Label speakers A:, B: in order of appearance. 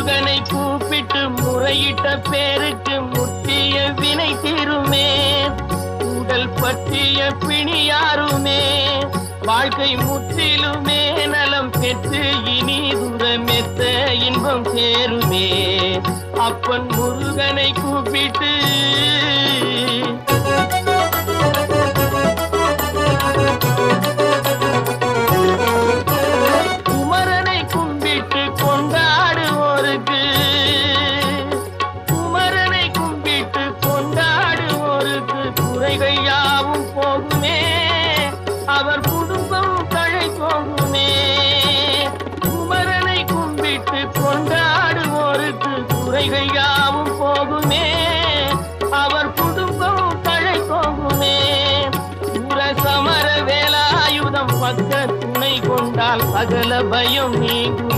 A: முருகனை கூப்பிட்டு முறையிட்ட பேருக்கு முற்றிய வினை தீருமே. உடல் பற்றிய பிணியாருமே வாழ்க்கை முற்றிலுமே நலம் பெற்று இனி தூரமெத்த இன்பம் சேருமே. அப்பன் முருகனை கூப்பிட்டு குமரனை கும்பிட்டு கொண்டாடுவோருக்கு குமரனை கும்பிட்டு கொண்டாடுவோருக்கு குறைகள் யாவும் போகுமே. அவர் குடும்பம் தழை போகுமே. குமரனை கும்பிட்டு கொண்டாடுவோருக்கு குறைகள் யாவும் போகுமே. அவர் குடும்பம் தழை போகுமே. சமர வேலாயுதம் பக்க துணை கொண்டால் சகல பயம் நீங்கும்.